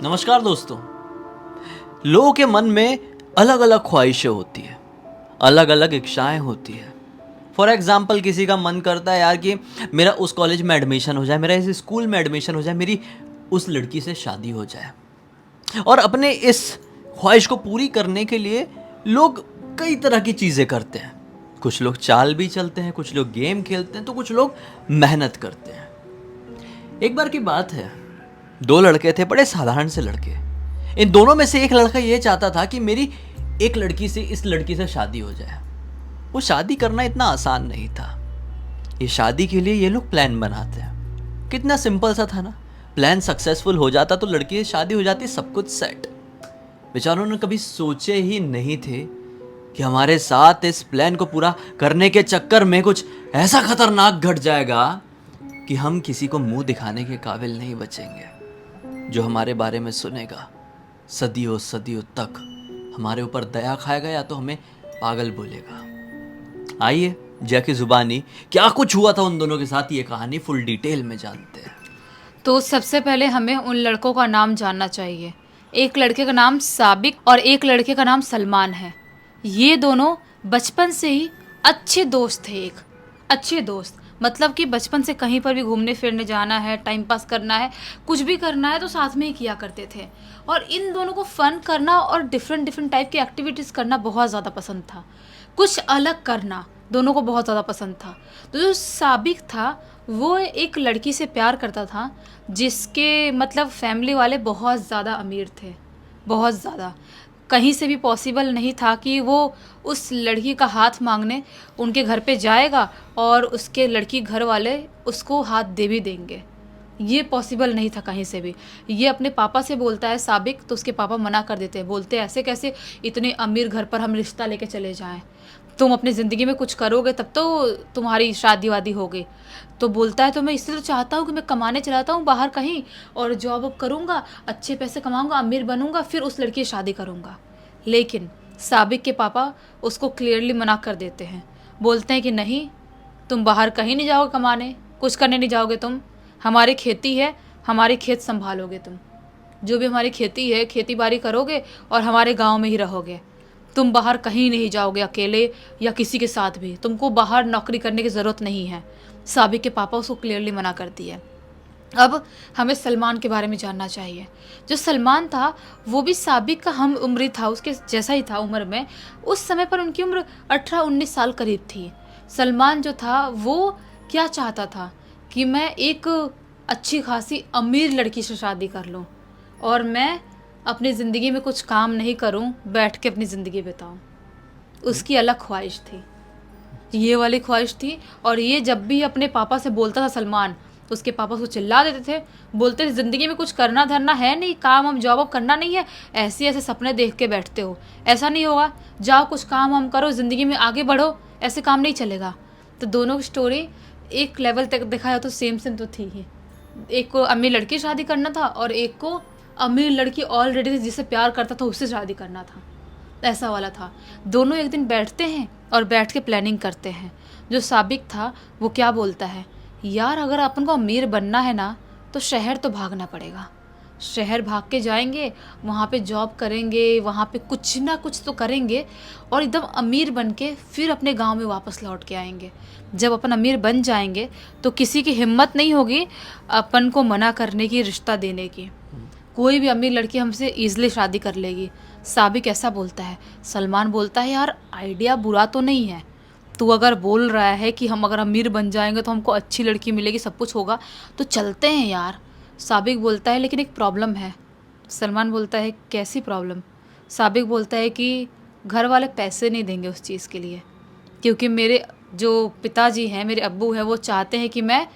नमस्कार दोस्तों। लोगों के मन में अलग अलग ख्वाहिशें होती है, अलग अलग इच्छाएं होती है। फॉर एग्जाम्पल किसी का मन करता है यार कि मेरा उस कॉलेज में एडमिशन हो जाए, मेरा इस स्कूल में एडमिशन हो जाए, मेरी उस लड़की से शादी हो जाए। और अपने इस ख्वाहिश को पूरी करने के लिए लोग कई तरह की चीज़ें करते हैं। कुछ लोग चाल भी चलते हैं, कुछ लोग गेम खेलते हैं, तो कुछ लोग मेहनत करते हैं। एक बार की बात है, दो लड़के थे, बड़े साधारण से लड़के। इन दोनों में से एक लड़का ये चाहता था कि मेरी एक लड़की से इस लड़की से शादी हो जाए। वो शादी करना इतना आसान नहीं था। ये शादी के लिए ये लोग प्लान बनाते हैं। कितना सिंपल सा था ना। प्लान सक्सेसफुल हो जाता तो लड़की से शादी हो जाती, सब कुछ सेट। बेचारों ने कभी सोचे ही नहीं थे कि हमारे साथ इस प्लान को पूरा करने के चक्कर में कुछ ऐसा खतरनाक घट जाएगा कि हम किसी को मुंह दिखाने के काबिल नहीं बचेंगे। जो हमारे बारे में सुनेगा सदियों सदियों तक हमारे ऊपर दया खाएगा या तो हमें पागल बोलेगा। आइए जय की जुबानी क्या कुछ हुआ था उन दोनों के साथ, ये कहानी फुल डिटेल में जानते हैं। तो सबसे पहले हमें उन लड़कों का नाम जानना चाहिए। एक लड़के का नाम साबिक और एक लड़के का नाम सलमान है। ये दोनों बचपन से ही अच्छे दोस्त थे। एक अच्छे दोस्त मतलब कि बचपन से कहीं पर भी घूमने फिरने जाना है, टाइम पास करना है, कुछ भी करना है तो साथ में ही किया करते थे। और इन दोनों को फ़न करना और डिफरेंट डिफरेंट टाइप की एक्टिविटीज़ करना बहुत ज़्यादा पसंद था। कुछ अलग करना दोनों को बहुत ज़्यादा पसंद था। तो जो साबिक था वो एक लड़की से प्यार करता था जिसके मतलब फैमिली वाले बहुत ज़्यादा अमीर थे, बहुत ज़्यादा। कहीं से भी पॉसिबल नहीं था कि वो उस लड़की का हाथ मांगने उनके घर पे जाएगा और उसके लड़की घर वाले उसको हाथ दे भी देंगे। ये पॉसिबल नहीं था कहीं से भी। ये अपने पापा से बोलता है साबिक, तो उसके पापा मना कर देते हैं, बोलते हैं ऐसे कैसे इतने अमीर घर पर हम रिश्ता लेके चले जाएं, तुम अपनी ज़िंदगी में कुछ करोगे तब तो तुम्हारी शादी वादी होगी। तो बोलता है तो मैं इसलिए तो चाहता हूँ कि मैं कमाने चलाता हूँ बाहर कहीं और जॉब करूँगा, अच्छे पैसे कमाऊँगा, अमीर बनूँगा, फिर उस लड़की से शादी करूँगा। लेकिन साबिक के पापा उसको क्लियरली मना कर देते हैं, बोलते हैं कि नहीं, तुम बाहर कहीं नहीं जाओगे कमाने, कुछ करने नहीं जाओगे तुम, हमारी खेती है, हमारे खेत संभालोगे तुम, जो भी हमारी खेती है खेती बाड़ी करोगे और हमारे गांव में ही रहोगे। तुम बाहर कहीं नहीं जाओगे अकेले या किसी के साथ भी, तुमको बाहर नौकरी करने की ज़रूरत नहीं है। साबिक के पापा उसको क्लियरली मना करती है। अब हमें सलमान के बारे में जानना चाहिए। जो सलमान था वो भी साबिक का हम उम्री था, उसके जैसा ही था उम्र में। उस समय पर उनकी उम्र 18-19 साल करीब थी। सलमान जो था वो क्या चाहता था कि मैं एक अच्छी खासी अमीर लड़की से शादी कर लूँ और मैं अपनी ज़िंदगी में कुछ काम नहीं करूं, बैठ के अपनी ज़िंदगी बिताऊं। उसकी अलग ख्वाहिश थी, ये वाली ख्वाहिश थी। और ये जब भी अपने पापा से बोलता था सलमान, तो उसके पापा उसको चिल्ला देते थे, बोलते थे ज़िंदगी में कुछ करना धरना है नहीं, काम हम जॉब करना नहीं है, ऐसे ऐसे सपने देख के बैठते हो, ऐसा नहीं होगा, जाओ कुछ काम हम करो, ज़िंदगी में आगे बढ़ो, ऐसे काम नहीं चलेगा। तो दोनों की स्टोरी एक लेवल तक देखा जाए तो सेम सेम तो थी ही। एक को अमीर लड़की शादी करना था और एक को अमीर लड़की ऑलरेडी जिससे प्यार करता था उससे शादी करना था, ऐसा वाला था। दोनों एक दिन बैठते हैं और बैठ के प्लानिंग करते हैं। जो साबिक था वो क्या बोलता है, यार अगर अपन को अमीर बनना है ना तो शहर तो भागना पड़ेगा, शहर भाग के जाएंगे, वहाँ पे जॉब करेंगे, वहाँ पे कुछ ना कुछ तो करेंगे और एकदम अमीर बन के फिर अपने गांव में वापस लौट के आएंगे। जब अपन अमीर बन जाएंगे तो किसी की हिम्मत नहीं होगी अपन को मना करने की, रिश्ता देने की। कोई भी अमीर लड़की हमसे ईजिली शादी कर लेगी। साबिक ऐसा बोलता है। सलमान बोलता है यार आइडिया बुरा तो नहीं है, तू अगर बोल रहा है कि हम अगर अमीर बन जाएंगे तो हमको अच्छी लड़की मिलेगी, सब कुछ होगा, तो चलते हैं यार। साबिक बोलता है लेकिन एक प्रॉब्लम है। सलमान बोलता है कैसी प्रॉब्लम? साबिक बोलता है कि घर वाले पैसे नहीं देंगे उस चीज़ के लिए, क्योंकि मेरे जो पिताजी हैं, मेरे अब्बू हैं, वो चाहते हैं कि मैं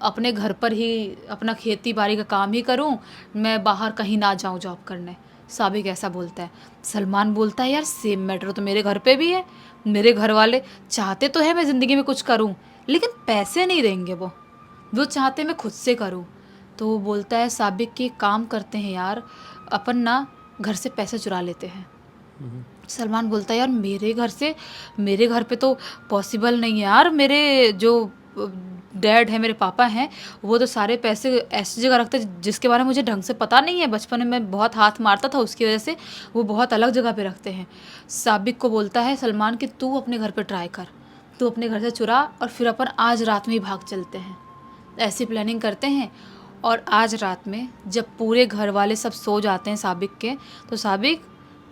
अपने घर पर ही अपना खेती बाड़ी का काम ही करूं, मैं बाहर कहीं ना जाऊं जॉब करने। साबिक ऐसा बोलता है। सलमान बोलता है यार सेम मैटर तो मेरे घर पे भी है, मेरे घर वाले चाहते तो है मैं ज़िंदगी में कुछ करूं लेकिन पैसे नहीं देंगे, वो चाहते मैं खुद से करूं। तो वो बोलता है साबिक के काम करते हैं यार, अपन ना घर से पैसे चुरा लेते हैं। सलमान बोलता है यार मेरे घर पे तो पॉसिबल नहीं है यार, मेरे जो डैड है, मेरे पापा हैं, वो तो सारे पैसे ऐसी जगह रखते हैं जिसके बारे में मुझे ढंग से पता नहीं है। बचपन में मैं बहुत हाथ मारता था, उसकी वजह से वो बहुत अलग जगह पे रखते हैं। साबिक को बोलता है सलमान कि तू अपने घर पे ट्राई कर, तू अपने घर से चुरा और फिर अपन आज रात में ही भाग चलते हैं। ऐसी प्लानिंग करते हैं। और आज रात में जब पूरे घर वाले सब सो जाते हैं साबिक के, तो साबिक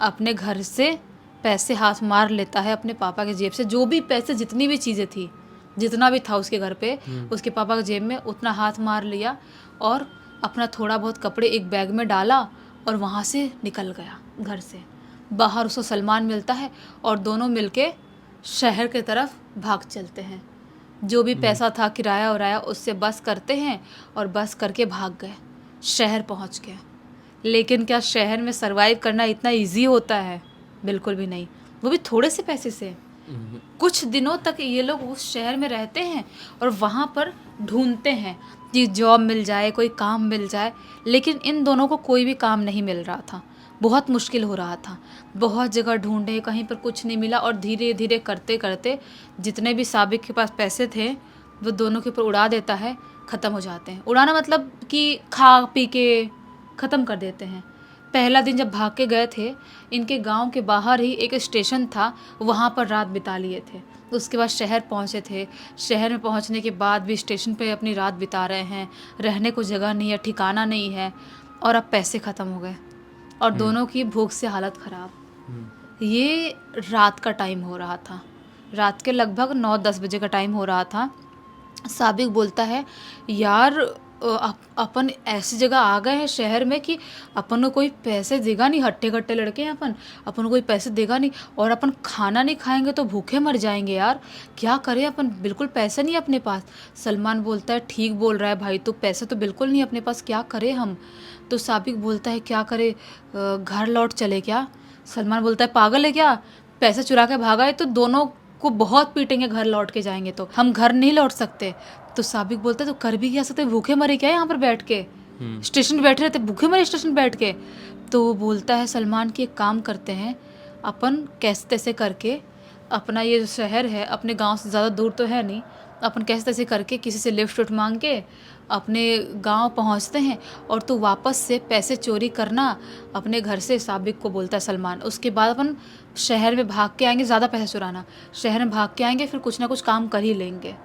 अपने घर से पैसे हाथ मार लेता है अपने पापा के जेब से। जो भी पैसे, जितनी भी चीज़ें थी, जितना भी था उसके घर पे, उसके पापा के जेब में उतना हाथ मार लिया और अपना थोड़ा बहुत कपड़े एक बैग में डाला और वहाँ से निकल गया घर से। बाहर उसको सलमान मिलता है और दोनों मिलके शहर की तरफ भाग चलते हैं। जो भी पैसा था किराया उराया उससे बस करते हैं और बस करके भाग गए, शहर पहुँच गए। लेकिन क्या शहर में सरवाइव करना इतना इजी होता है? बिल्कुल भी नहीं, वो भी थोड़े से पैसे से। कुछ दिनों तक ये लोग उस शहर में रहते हैं और वहाँ पर ढूंढते हैं कि जॉब मिल जाए, कोई काम मिल जाए। लेकिन इन दोनों को कोई भी काम नहीं मिल रहा था, बहुत मुश्किल हो रहा था। बहुत जगह ढूंढे, कहीं पर कुछ नहीं मिला और धीरे धीरे करते करते जितने भी साबिक के पास पैसे थे वो दोनों के ऊपर उड़ा देता है, ख़त्म हो जाते हैं। उड़ाना मतलब कि खा पी के ख़त्म कर देते हैं। पहला दिन जब भाग के गए थे, इनके गांव के बाहर ही एक स्टेशन था, वहाँ पर रात बिता लिए थे। उसके बाद शहर पहुँचे थे। शहर में पहुँचने के बाद भी स्टेशन पे अपनी रात बिता रहे हैं। रहने को जगह नहीं है, ठिकाना नहीं है और अब पैसे ख़त्म हो गए और दोनों की भूख से हालत ख़राब। ये रात का टाइम हो रहा था, रात के लगभग 9-10 बजे का टाइम हो रहा था। साबिक बोलता है यार अपन ऐसी जगह आ गए हैं शहर में कि अपन को कोई पैसे देगा नहीं, हट्टे कट्टे लड़के हैं अपन को कोई पैसे देगा नहीं और अपन खाना नहीं खाएंगे तो भूखे मर जाएंगे यार, क्या करें अपन, बिल्कुल पैसे नहीं अपने पास। सलमान बोलता है ठीक बोल रहा है भाई, तो पैसे तो बिल्कुल नहीं अपने पास, क्या करें हम? तो साबिक बोलता है क्या करे, घर लौट चले क्या? सलमान बोलता है पागल है क्या, पैसे चुरा के भागा है तो दोनों को बहुत पीटेंगे घर लौट के जाएंगे तो, हम घर नहीं लौट सकते। तो साबिक बोलता है तो कर भी क्या सकते, भूखे मरे क्या यहाँ पर बैठ के, स्टेशन पे बैठे रहते, भूखे मरे स्टेशन बैठ के। तो वो बोलता है सलमान की एक काम करते हैं, अपन कैसे तैसे करके अपना ये जो शहर है अपने गांव से ज़्यादा दूर तो है नहीं, अपन कैसे तैसे करके किसी से लिफ्ट उठ मांग के अपने गांव पहुंचते हैं और तू वापस से पैसे चोरी करना अपने घर से। साबिक को बोलता है सलमान, उसके बाद अपन शहर में भाग के आएंगे, ज़्यादा पैसे चुराना, शहर में भाग के आएंगे फिर कुछ ना कुछ काम कर ही लेंगे।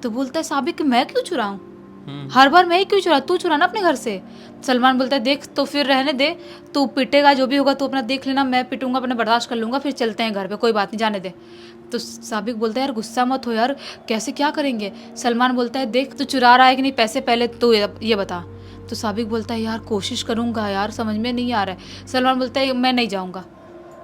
तो बोलता है साबिक कि मैं क्यों चुराऊं, हर बार मैं ही क्यों चुरा, तू चुराना अपने घर से। सलमान बोलता है देख तो फिर रहने दे, तू पिटेगा जो भी होगा तू अपना देख लेना, मैं पिटूंगा अपना बर्दाश्त कर लूँगा, फिर चलते हैं घर पे, कोई बात नहीं जाने दे। तो साबिक बोलता है यार गुस्सा मत हो यार, कैसे क्या करेंगे? सलमान बोलता है देख तू चुरा रहा है कि नहीं पैसे, पहले तू ये बता। तो साबिक बोलता है यार कोशिश करूँगा यार, समझ में नहीं आ रहा है। सलमान बोलता है मैं नहीं जाऊँगा,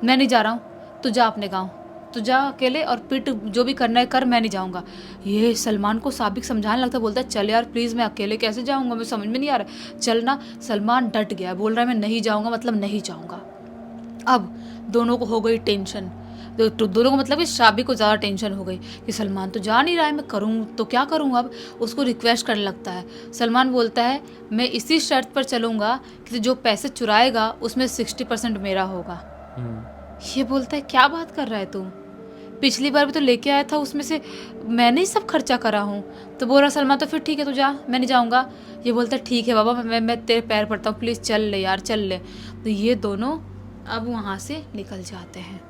मैं नहीं जा रहा हूँ, तू जा अपने गाँव, तू जा अकेले और पिट, जो भी करना है कर, मैं नहीं जाऊँगा। ये सलमान को साबिक समझाने लगता है, बोलता है चल यार प्लीज़, मैं अकेले कैसे जाऊँगा, मैं समझ में नहीं आ रहा है, चल ना। सलमान डट गया, बोल रहा है मैं नहीं जाऊँगा, मतलब नहीं जाऊँगा। अब दोनों को हो गई टेंशन, तो दोनों को मतलब कि साबिक को ज़्यादा टेंशन हो गई कि सलमान तो जा नहीं रहा है, मैं करूँ तो क्या करूँ अब। उसको रिक्वेस्ट करने लगता है। सलमान बोलता है मैं इसी शर्त पर चलूँगा कि जो पैसे चुराएगा उसमें 60% मेरा होगा। ये बोलता है क्या बात कर रहा है तू, पिछली बार भी तो लेके आया था, उसमें से मैंने ही सब खर्चा करा हूँ। तो बोल रहा सलमान तो फिर ठीक है तू जा, मैं नहीं जाऊँगा। ये बोलता है ठीक है बाबा, मैं तेरे पैर पड़ता हूँ, प्लीज़ चल ले यार, चल ले। तो ये दोनों अब वहाँ से निकल जाते हैं।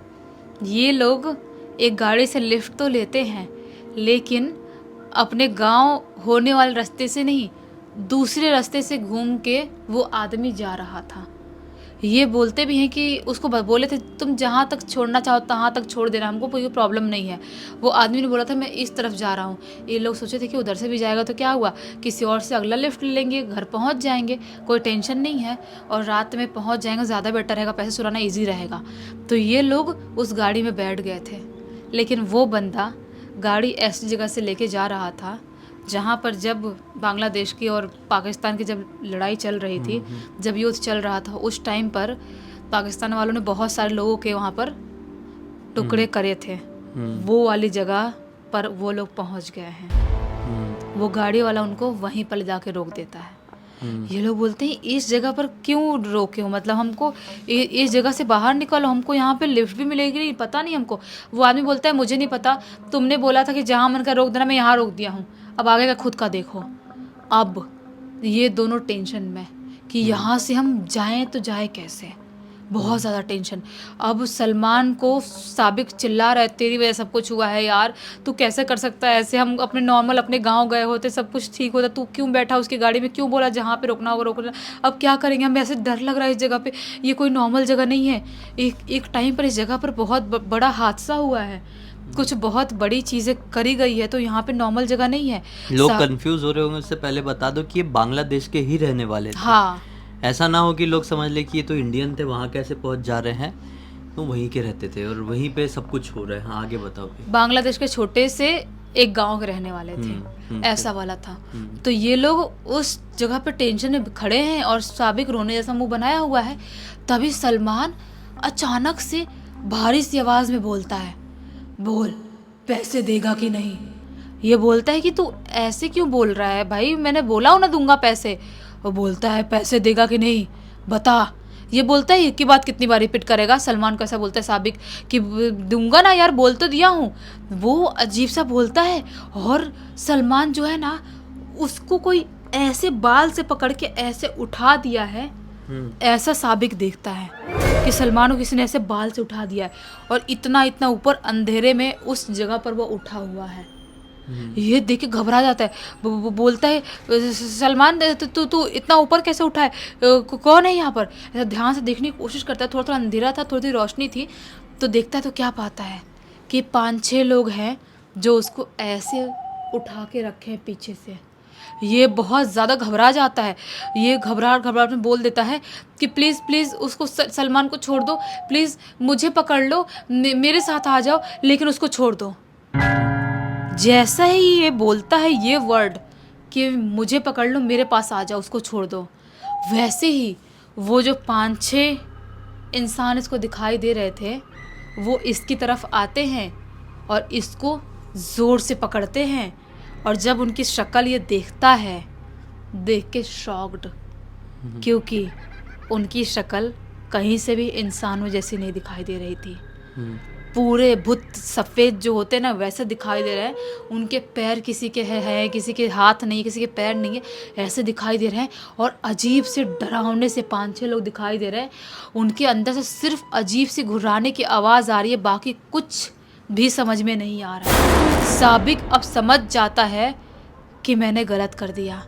ये लोग एक गाड़ी से लिफ्ट तो लेते हैं, लेकिन अपने गांव होने वाले रास्ते से नहीं, दूसरे रास्ते से घूम के वो आदमी जा रहा था। ये बोलते भी हैं कि उसको बोले थे तुम जहाँ तक छोड़ना चाहो तहाँ तक छोड़ देना, हमको कोई प्रॉब्लम नहीं है। वो आदमी ने बोला था मैं इस तरफ जा रहा हूँ। ये लोग सोचे थे कि उधर से भी जाएगा तो क्या हुआ, किसी और से अगला लिफ्ट ले लेंगे, घर पहुँच जाएंगे, कोई टेंशन नहीं है और रात में पहुँच जाएंगे, ज़्यादा बेटर रहेगा, पैसे चुराना ईजी रहेगा। तो ये लोग उस गाड़ी में बैठ गए थे, लेकिन वो बंदा गाड़ी ऐसी जगह से लेके जा रहा था जहाँ पर जब बांग्लादेश की और पाकिस्तान की जब लड़ाई चल रही थी, जब युद्ध चल रहा था, उस टाइम पर पाकिस्तान वालों ने बहुत सारे लोगों के वहाँ पर टुकड़े करे थे। वो वाली जगह पर वो लोग पहुँच गए हैं। वो गाड़ी वाला उनको वहीं पर ले जाके रोक देता है। ये लोग बोलते हैं इस जगह पर क्यों रोके हो, मतलब हमको इस जगह से बाहर निकलो, हमको यहाँ पे लिफ्ट भी मिलेगी नहीं, पता नहीं हमको। वो आदमी बोलता है मुझे नहीं पता, तुमने बोला था कि जहाँ मन कर रोक देना, मैं यहाँ रोक दिया हूँ, अब आगे का खुद का देखो। अब ये दोनों टेंशन में कि यहाँ से हम जाएं तो जाए कैसे, बहुत ज़्यादा टेंशन। अब सलमान को साबिक चिल्ला रहा है तेरी वजह सब कुछ हुआ है यार, तू कैसे कर सकता है ऐसे, हम अपने नॉर्मल अपने गांव गए होते सब कुछ ठीक होता, तू क्यों बैठा उसकी गाड़ी में, क्यों बोला जहाँ पे रोकना होगा रोकना, अब क्या करेंगे हमें, ऐसे डर लग रहा है इस जगह पे, ये कोई नॉर्मल जगह नहीं है। एक टाइम पर इस जगह पर बहुत बड़ा हादसा हुआ है, कुछ बहुत बड़ी चीज़ें करी गई है, तो यहाँ पे नॉर्मल जगह नहीं है। लोग कंफ्यूज हो रहे होंगे, उससे पहले बता दो कि ये बांग्लादेश के ही रहने वाले थे। हाँ, ऐसा ना हो कि लोग समझ ले कि ये तो इंडियन थे, वहाँ कैसे पहुँच जा रहे हैं, तो वहीं के रहते थे और वहीं पे सब कुछ हो रहा है। हाँ आगे बताओ। बांग्लादेश के छोटे से एक गांव के रहने वाले थे, ऐसा वाला था। तो ये लोग उस जगह पे टेंशन में खड़े हैं और साबिक रोने जैसा मुंह बनाया हुआ है। तभी सलमान अचानक से भारी सी आवाज में बोलता है, बोल पैसे देगा कि नहीं। ये बोलता है कि तू ऐसे क्यों बोल रहा है भाई, मैंने बोला हूं ना दूंगा पैसे। वो बोलता है पैसे देगा कि नहीं बता। ये बोलता है, एक की बात कितनी बार रिपीट करेगा। सलमान को ऐसा बोलता है साबिक कि दूंगा ना यार, बोल तो दिया हूँ। वो अजीब सा बोलता है और सलमान जो है ना, उसको कोई ऐसे बाल से पकड़ के ऐसे उठा दिया है, ऐसा साबिक देखता है कि सलमान को किसी ने ऐसे बाल से उठा दिया है और इतना इतना ऊपर अंधेरे में उस जगह पर वो उठा हुआ है। ये देख के घबरा जाता है, वो बोलता है सलमान तू इतना ऊपर कैसे उठा है, कौन है यहाँ पर। ऐसा ध्यान से देखने की कोशिश करता है, थोड़ा थोड़ा अंधेरा था, थोड़ी थोड़ी रोशनी थी, तो देखता है तो क्या पाता है कि 5-6 लोग हैं जो उसको ऐसे उठा के रखे हैं पीछे से। ये बहुत ज़्यादा घबरा जाता है, ये घबराहट में बोल देता है कि प्लीज़ प्लीज़ उसको सलमान को छोड़ दो, प्लीज़ मुझे पकड़ लो, मेरे साथ आ जाओ, लेकिन उसको छोड़ दो। जैसा ही ये बोलता है ये वर्ड कि मुझे पकड़ लो, मेरे पास आ जाओ, उसको छोड़ दो, वैसे ही वो जो 5-6 इंसान इसको दिखाई दे रहे थे वो इसकी तरफ आते हैं और इसको ज़ोर से पकड़ते हैं। और जब उनकी शक्ल ये देखता है, देख के शॉक्ड, क्योंकि उनकी शक्ल कहीं से भी इंसानों जैसी नहीं दिखाई दे रही थी। पूरे भूत सफ़ेद जो होते हैं ना वैसे दिखाई दे रहे हैं। उनके पैर किसी के हैं, किसी के हाथ नहीं, किसी के पैर नहीं है, ऐसे दिखाई दे रहे हैं। और अजीब से डरावने से 5-6 लोग दिखाई दे रहे हैं। उनके अंदर से सिर्फ अजीब सी घुर्राने की आवाज़ आ रही है, बाकी कुछ भी समझ में नहीं आ रहा है। साबिक अब समझ जाता है कि मैंने गलत कर दिया,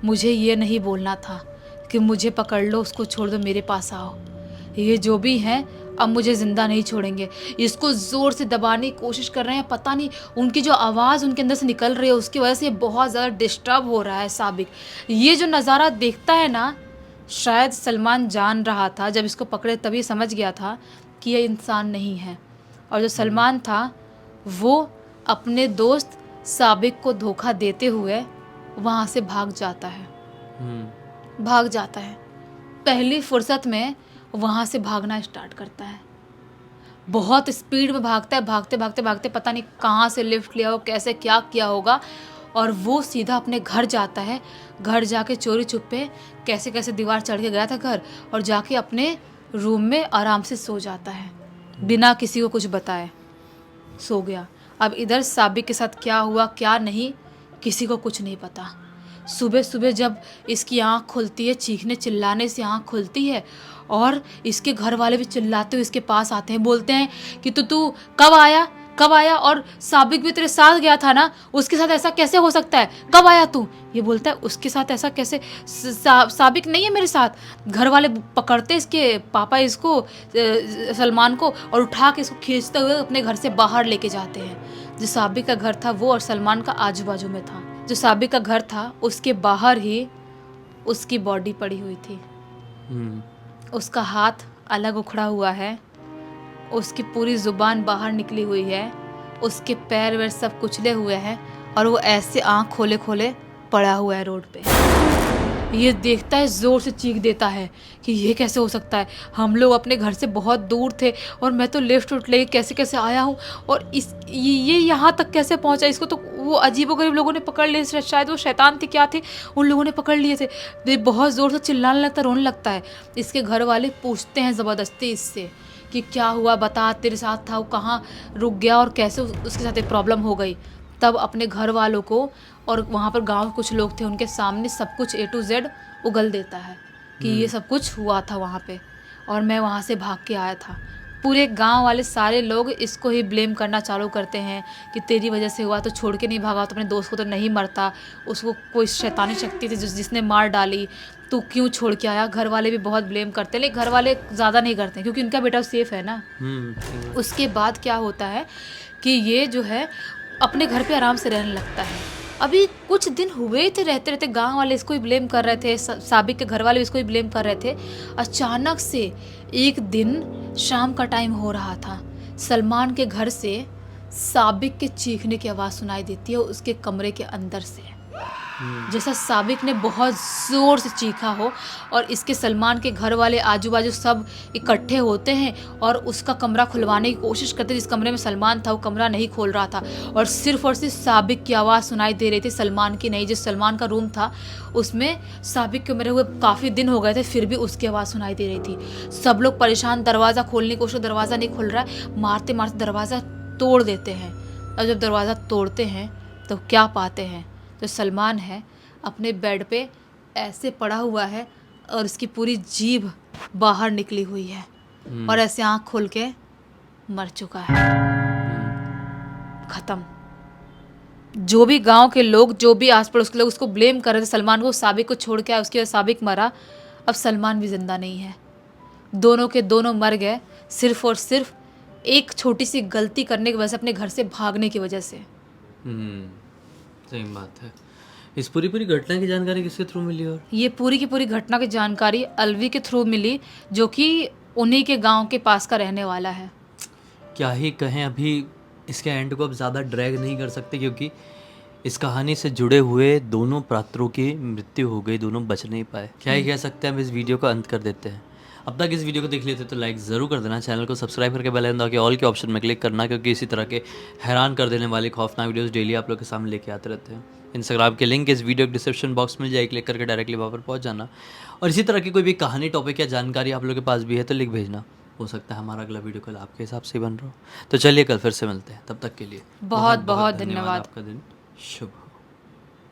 मुझे ये नहीं बोलना था कि मुझे पकड़ लो, उसको छोड़ दो, मेरे पास आओ। ये जो भी हैं अब मुझे ज़िंदा नहीं छोड़ेंगे। इसको ज़ोर से दबाने की कोशिश कर रहे हैं, पता नहीं उनकी जो आवाज़ उनके अंदर से निकल रही है उसकी वजह से बहुत ज़्यादा डिस्टर्ब हो रहा है साबिक। ये जो नज़ारा देखता है ना, शायद सलमान जान रहा था, जब इसको पकड़े तभी समझ गया था कि ये इंसान नहीं है। और जो सलमान था वो अपने दोस्त साबिक को धोखा देते हुए वहाँ से भाग जाता है। पहली फुर्सत में वहाँ से भागना स्टार्ट करता है, बहुत स्पीड में भागता है, भागते पता नहीं कहाँ से लिफ्ट लिया हो, कैसे क्या किया होगा, और वो सीधा अपने घर जाता है। घर जाके चोरी छुपे कैसे कैसे दीवार चढ़ के गया था घर, और जाके अपने रूम में आराम से सो जाता है बिना किसी को कुछ बताए, सो गया। अब इधर साबिक के साथ क्या हुआ क्या नहीं किसी को कुछ नहीं पता। सुबह सुबह जब इसकी आँख खुलती है, चीखने चिल्लाने से आँख खुलती है, और इसके घर वाले भी चिल्लाते हुए इसके पास आते हैं, बोलते हैं कि तू कब आया, और साबिक भी तेरे साथ गया था ना, उसके साथ ऐसा कैसे हो सकता है, कब आया तू। ये बोलता है उसके साथ ऐसा कैसे, साबिक नहीं है मेरे साथ। घर वाले पकड़ते इसके पापा इसको, सलमान को, और उठा के इसको खींचते हुए अपने घर से बाहर लेके जाते हैं। जो साबिक का घर था वो और सलमान का आजू बाजू में था। जो साबिक का घर था उसके बाहर ही उसकी बॉडी पड़ी हुई थी। उसका हाथ अलग उखड़ा हुआ है, उसकी पूरी ज़ुबान बाहर निकली हुई है, उसके पैर वैर सब कुचले हुए हैं, और वो ऐसे आँख खोले खोले पड़ा हुआ है रोड पे। ये देखता है, ज़ोर से चीख देता है कि ये कैसे हो सकता है, हम लोग अपने घर से बहुत दूर थे और मैं तो लिफ्ट लेके कैसे कैसे आया हूँ, और ये यहाँ तक कैसे पहुँचा। इसको तो वो अजीबोगरीब लोगों ने पकड़ लिए, शायद वो शैतान थे क्या थे, उन लोगों ने पकड़ लिए थे। ये बहुत ज़ोर से चिल्लाने लगता, रोने लगता है। इसके घर वाले पूछते हैं ज़बरदस्ती इससे कि क्या हुआ, बता, तेरे साथ था वो, कहाँ रुक गया और कैसे उसके साथ एक प्रॉब्लम हो गई। तब अपने घर वालों को और वहाँ पर गांव के कुछ लोग थे उनके सामने सब कुछ A to Z उगल देता है कि ये सब कुछ हुआ था वहाँ पे और मैं वहाँ से भाग के आया था। पूरे गांव वाले सारे लोग इसको ही ब्लेम करना चालू करते हैं कि तेरी वजह से हुआ, तो छोड़ के नहीं भागा, तो अपने दोस्त को तो नहीं मरता, उसको कोई शैतानी शक्ति थी जिसने मार डाली, तू क्यों छोड़ के आया। घर वाले भी बहुत ब्लेम करते हैं, लेकिन घर वाले ज़्यादा नहीं करते हैं क्योंकि उनका बेटा सेफ है ना। उसके बाद क्या होता है कि ये जो है अपने घर पे आराम से रहने लगता है। अभी कुछ दिन हुए थे रहते रहते गांव वाले इसको ही ब्लेम कर रहे थे, साबिक के घर वाले भी इसको ही ब्लेम कर रहे थे। अचानक से एक दिन शाम का टाइम हो रहा था, सलमान के घर से साबिक के चीखने की आवाज़ सुनाई देती है उसके कमरे के अंदर से, जैसा साबिक ने बहुत ज़ोर से चीखा हो। और इसके सलमान के घर वाले आजू बाजू सब इकट्ठे होते हैं और उसका कमरा खुलवाने की कोशिश करते हैं। जिस कमरे में सलमान था वो कमरा नहीं खोल रहा था और सिर्फ साबिक की आवाज़ सुनाई दे रही थी, सलमान की नहीं। जिस सलमान का रूम था उसमें साबिक के मरे हुए काफ़ी दिन हो गए थे, फिर भी उसकी आवाज़ सुनाई दे रही थी। सब लोग परेशान, दरवाज़ा खोलने की कोशिश, दरवाज़ा नहीं खुल रहा है, मारते मारते दरवाज़ा तोड़ देते हैं। और जब दरवाज़ा तोड़ते हैं तो क्या पाते हैं, तो सलमान है अपने बेड पे ऐसे पड़ा हुआ है और उसकी पूरी जीभ बाहर निकली हुई है और ऐसे आंख खोल के मर चुका है, खत्म। जो भी गांव के लोग, जो भी आस पड़ोस के लोग उसको ब्लेम कर रहे थे सलमान को, साबिक को छोड़ के आया, उसके बाद साबिक मरा, अब सलमान भी जिंदा नहीं है। दोनों के दोनों मर गए सिर्फ और सिर्फ एक छोटी सी गलती करने की वजह से, अपने घर से भागने की वजह से। सही बात है। इस पूरी घटना की जानकारी किसके थ्रू मिली? और ये पूरी की पूरी घटना की जानकारी अलवी के थ्रू मिली, जो कि उन्हीं के गांव के पास का रहने वाला है। क्या ही कहें, अभी इसके एंड को अब ज़्यादा ड्रैग नहीं कर सकते क्योंकि इस कहानी से जुड़े हुए दोनों पात्रों की मृत्यु हो गई, दोनों बच नहीं पाए। क्या ही कह सकते हैं, हम इस वीडियो को अंत कर देते हैं। अब तक इस वीडियो को देख लेते तो लाइक ज़रूर कर देना, चैनल को सब्सक्राइब करके बेल आइकन दबा के ऑल के ऑप्शन में क्लिक करना, क्योंकि इसी तरह के हैरान कर देने वाले खौफनाक वीडियोस डेली आप लोग के सामने लेके आते रहते हैं। इंस्टाग्राम के लिंक इस वीडियो के डिस्क्रिप्शन बॉक्स में जाए, क्लिक करके डायरेक्टली वहाँ पर पहुँच जाना। और इसी तरह की कोई भी कहानी, टॉपिक या जानकारी आप लोग के पास भी है तो लिख भेजना, हो सकता है हमारा अगला वीडियो कल आपके हिसाब से बन रहा हो। तो चलिए कल फिर से मिलते हैं, तब तक के लिए बहुत बहुत धन्यवाद। आपका दिन शुभ।